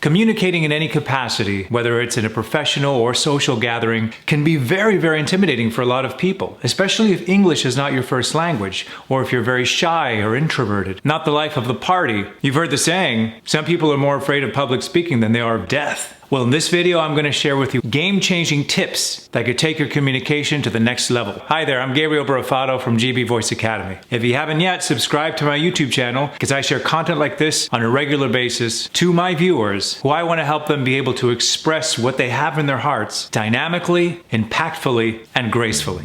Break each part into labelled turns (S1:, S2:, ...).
S1: Communicating in any capacity, whether it's in a professional or social gathering, can be very, very intimidating for a lot of people, especially if English is not your first language, or if you're very shy or introverted, not the life of the party. You've heard the saying, some people are more afraid of public speaking than they are of death. Well, in this video, I'm going to share with you game-changing tips that could take your communication to the next level. Hi there, I'm Gabriel Barafato from GB Voice Academy. If you haven't yet, subscribe to my YouTube channel because I share content like this on a regular basis to my viewers who I want to help them be able to express what they have in their hearts dynamically, impactfully, and gracefully.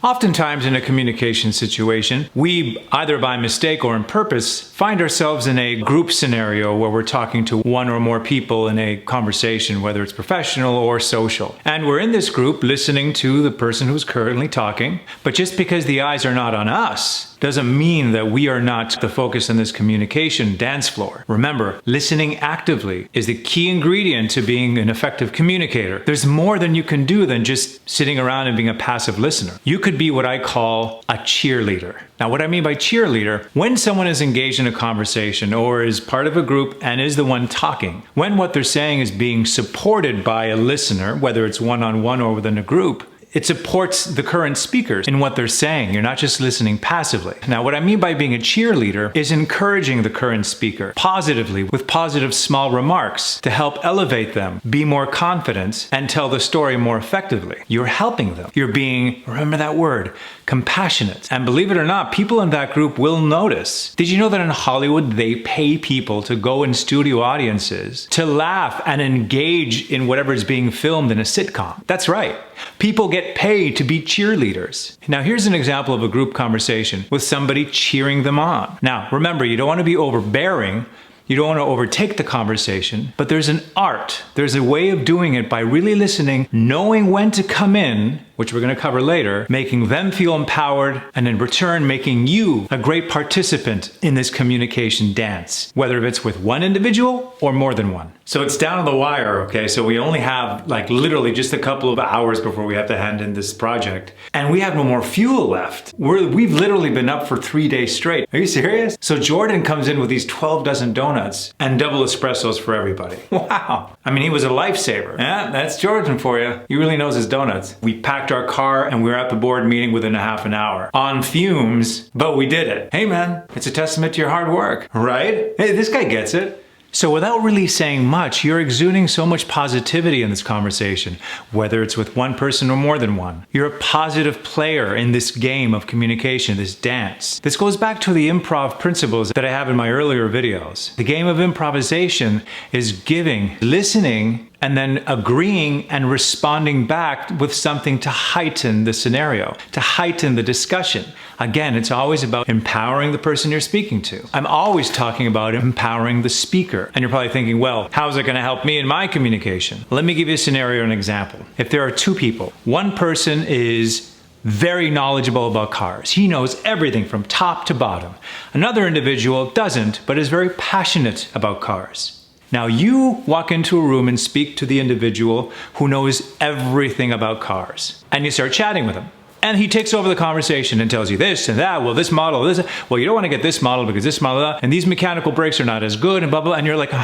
S1: Oftentimes in a communication situation, we, either by mistake or on purpose, find ourselves in a group scenario where we're talking to one or more people in a conversation, whether it's professional or social. And we're in this group listening to the person who's currently talking, but just because the eyes are not on us, doesn't mean that we are not the focus in this communication dance floor. Remember, listening actively is the key ingredient to being an effective communicator. There's more than you can do than just sitting around and being a passive listener. You could be what I call a cheerleader. Now, what I mean by cheerleader, when someone is engaged in a conversation or is part of a group and is the one talking, when what they're saying is being supported by a listener, whether it's one-on-one or within a group, it supports the current speakers in what they're saying. You're not just listening passively. Now, what I mean by being a cheerleader is encouraging the current speaker positively with positive small remarks to help elevate them, be more confident, and tell the story more effectively. You're helping them. You're being, remember that word, compassionate. And believe it or not, people in that group will notice. Did you know that in Hollywood, they pay people to go in studio audiences to laugh and engage in whatever is being filmed in a sitcom? That's right. People get paid to be cheerleaders. Now, here's an example of a group conversation with somebody cheering them on. Now, remember, you don't want to be overbearing. You don't want to overtake the conversation, but there's an art. There's a way of doing it by really listening, knowing when to come in, which we're going to cover later, making them feel empowered, and in return, making you a great participant in this communication dance, whether it's with one individual or more than one. So it's down to the wire, okay? So we only have like literally just a couple of hours before we have to hand in this project. And we have no more fuel left. We've literally been up for 3 days straight. Are you serious? So Jordan comes in with these 12 dozen donuts and double espressos for everybody. Wow. I mean, he was a lifesaver. Yeah, that's Jordan for you. He really knows his donuts. We packed our car and we were at the board meeting within a half an hour. On fumes, but we did it. Hey man, it's a testament to your hard work, right? Hey, this guy gets it. So without really saying much, you're exuding so much positivity in this conversation, whether it's with one person or more than one. You're a positive player in this game of communication, this dance. This goes back to the improv principles that I have in my earlier videos. The game of improvisation is giving, listening, and then agreeing and responding back with something to heighten the scenario, to heighten the discussion. Again, it's always about empowering the person you're speaking to. I'm always talking about empowering the speaker. And you're probably thinking, well, how's it going to help me in my communication? Let me give you a scenario and an example. If there are two people, one person is very knowledgeable about cars. He knows everything from top to bottom. Another individual doesn't, but is very passionate about cars. Now you walk into a room and speak to the individual who knows everything about cars. And you start chatting with him. And he takes over the conversation and tells you this and that, well, this model, this, well, you don't want to get this model because this model, and these mechanical brakes are not as good, and blah, blah, and you're like, So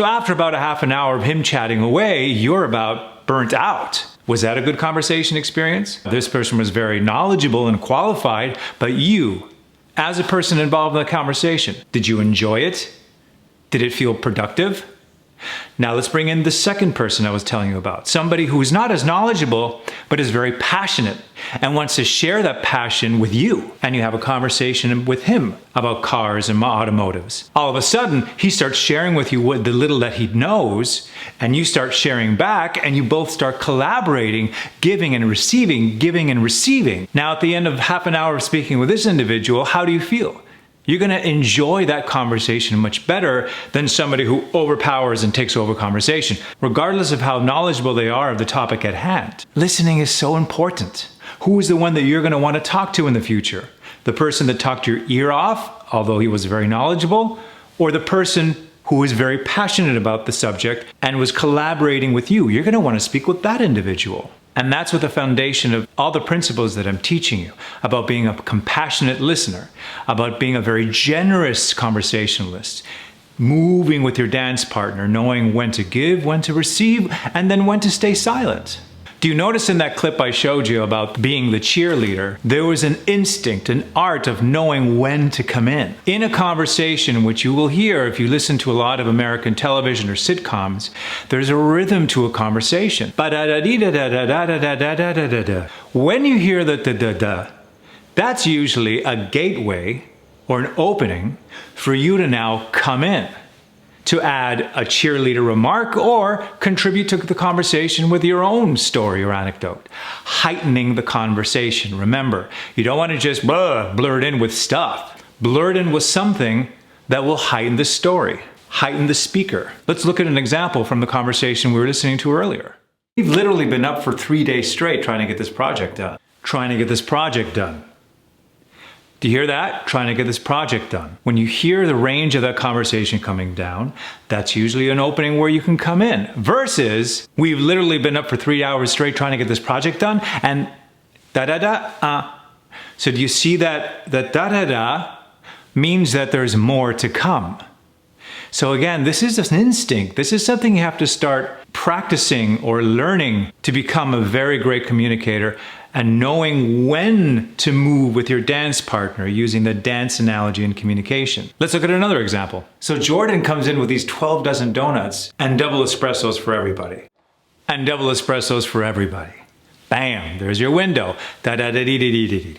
S1: after about a half an hour of him chatting away, you're about burnt out. Was that a good conversation experience? This person was very knowledgeable and qualified, but you, as a person involved in the conversation, did you enjoy it? Did it feel productive? Now let's bring in the second person I was telling you about. Somebody who is not as knowledgeable, but is very passionate and wants to share that passion with you. And you have a conversation with him about cars and automotives. All of a sudden, he starts sharing with you what the little that he knows, and you start sharing back, and you both start collaborating, giving and receiving, giving and receiving. Now at the end of half an hour of speaking with this individual, how do you feel? You're going to enjoy that conversation much better than somebody who overpowers and takes over conversation, regardless of how knowledgeable they are of the topic at hand. Listening is so important. Who is the one that you're going to want to talk to in the future? The person that talked your ear off, although he was very knowledgeable, or the person who is very passionate about the subject and was collaborating with you. You're going to want to speak with that individual. And that's what the foundation of all the principles that I'm teaching you about being a compassionate listener, about being a very generous conversationalist, moving with your dance partner, knowing when to give, when to receive, and then when to stay silent. Do you notice in that clip I showed you about being the cheerleader, there was an instinct, an art of knowing when to come in. In a conversation, which you will hear if you listen to a lot of American television or sitcoms, there's a rhythm to a conversation. When you hear the da-da-da, that's usually a gateway or an opening for you to now come in, to add a cheerleader remark or contribute to the conversation with your own story or anecdote, heightening the conversation. Remember, you don't want to just blur it in with stuff. Blur it in with something that will heighten the story, heighten the speaker. Let's look at an example from the conversation we were listening to earlier. We've literally been up for 3 days straight trying to get this project done. Do you hear that? Trying to get this project done. When you hear the range of that conversation coming down, that's usually an opening where you can come in. Versus, we've literally been up for 3 hours straight trying to get this project done, and da-da-da. So do you see that da-da-da means that there's more to come? So again, this is an instinct. This is something you have to start practicing or learning to become a very great communicator, and knowing when to move with your dance partner using the dance analogy in communication. Let's look at another example. So Jordan comes in with these 12 dozen donuts and double espressos for everybody. And double espressos for everybody. Bam, there's your window. Da-da-da-dee-dee-dee-dee-dee.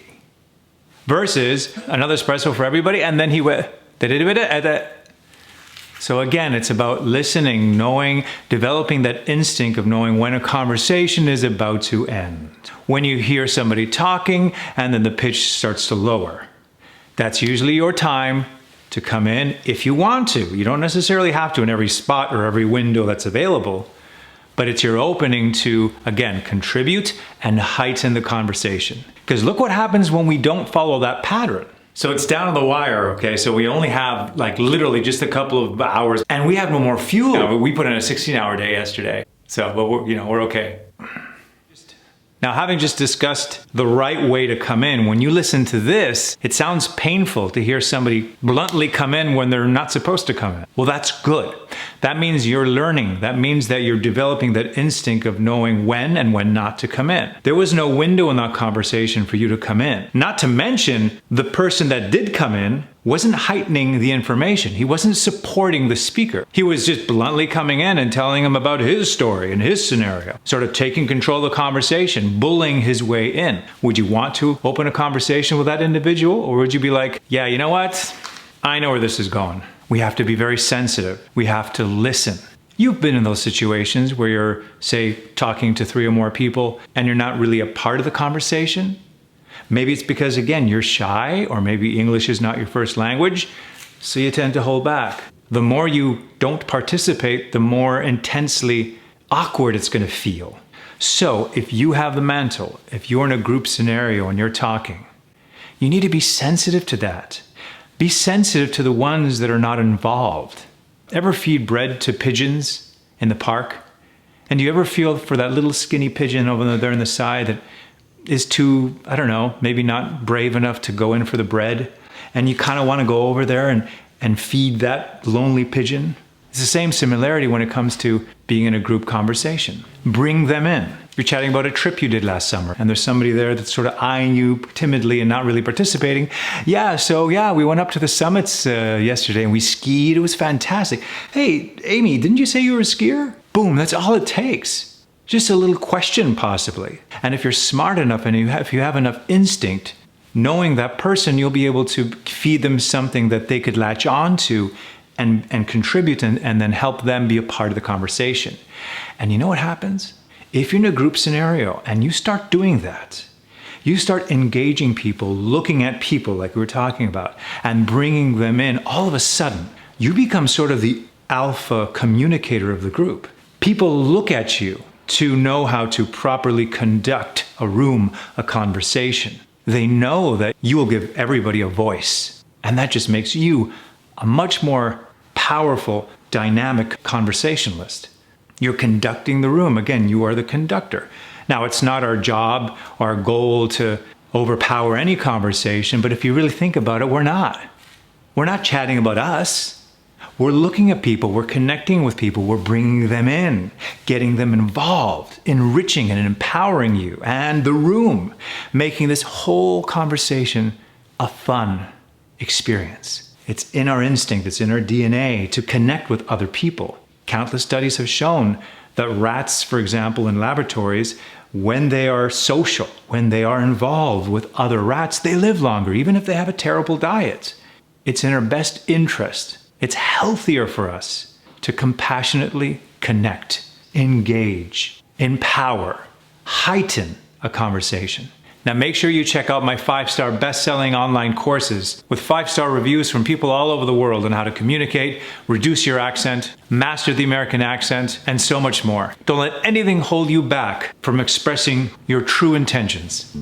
S1: Versus another espresso for everybody, and then he went da-da-da-da-da. So again, it's about listening, knowing, developing that instinct of knowing when a conversation is about to end. When you hear somebody talking and then the pitch starts to lower, that's usually your time to come in if you want to. You don't necessarily have to in every spot or every window that's available, but it's your opening to, again, contribute and heighten the conversation. Because look what happens when we don't follow that pattern. So it's down to the wire, okay? So we only have like literally just a couple of hours and we have no more fuel. We put in a 16-hour day yesterday. So, but we're okay. Now, having just discussed the right way to come in, when you listen to this, it sounds painful to hear somebody bluntly come in when they're not supposed to come in. Well, that's good. That means you're learning. That means that you're developing that instinct of knowing when and when not to come in. There was no window in that conversation for you to come in. Not to mention, the person that did come in wasn't heightening the information. He wasn't supporting the speaker. He was just bluntly coming in and telling him about his story and his scenario, sort of taking control of the conversation, bullying his way in. Would you want to open a conversation with that individual? Or would you be like, yeah, you know what? I know where this is going. We have to be very sensitive. We have to listen. You've been in those situations where you're, say, talking to 3 or more people and you're not really a part of the conversation. Maybe it's because, again, you're shy, or maybe English is not your first language, so you tend to hold back. The more you don't participate, the more intensely awkward it's going to feel. So if you have the mantle, if you're in a group scenario and you're talking, you need to be sensitive to that. Be sensitive to the ones that are not involved. Ever feed bread to pigeons in the park? And do you ever feel for that little skinny pigeon over there on the side that is too, I don't know, maybe not brave enough to go in for the bread, and you kind of want to go over there and feed that lonely pigeon? It's the same similarity when it comes to being in a group conversation. Bring them in. You're chatting about a trip you did last summer, and there's somebody there that's sort of eyeing you timidly and not really participating. Yeah, we went up to the summits yesterday and we skied. It was fantastic. Hey, Amy, didn't you say you were a skier? Boom, that's all it takes. Just a little question, possibly. And if you're smart enough and if you have enough instinct, knowing that person, you'll be able to feed them something that they could latch on to and contribute and then help them be a part of the conversation. And you know what happens? If you're in a group scenario and you start doing that, you start engaging people, looking at people like we were talking about, and bringing them in, all of a sudden, you become sort of the alpha communicator of the group. People look at you to know how to properly conduct a room, a conversation. They know that you will give everybody a voice. And that just makes you a much more powerful, dynamic conversationalist. You're conducting the room. Again, you are the conductor. Now, it's not our job, our goal to overpower any conversation, but if you really think about it, we're not. We're not chatting about us. We're looking at people, we're connecting with people, we're bringing them in, getting them involved, enriching and empowering you and the room, making this whole conversation a fun experience. It's in our instinct, it's in our DNA to connect with other people. Countless studies have shown that rats, for example, in laboratories, when they are social, when they are involved with other rats, they live longer, even if they have a terrible diet. It's in our best interest. It's healthier for us to compassionately connect, engage, empower, heighten a conversation. Now make sure you check out my 5-star best-selling online courses with 5-star reviews from people all over the world on how to communicate, reduce your accent, master the American accent, and so much more. Don't let anything hold you back from expressing your true intentions.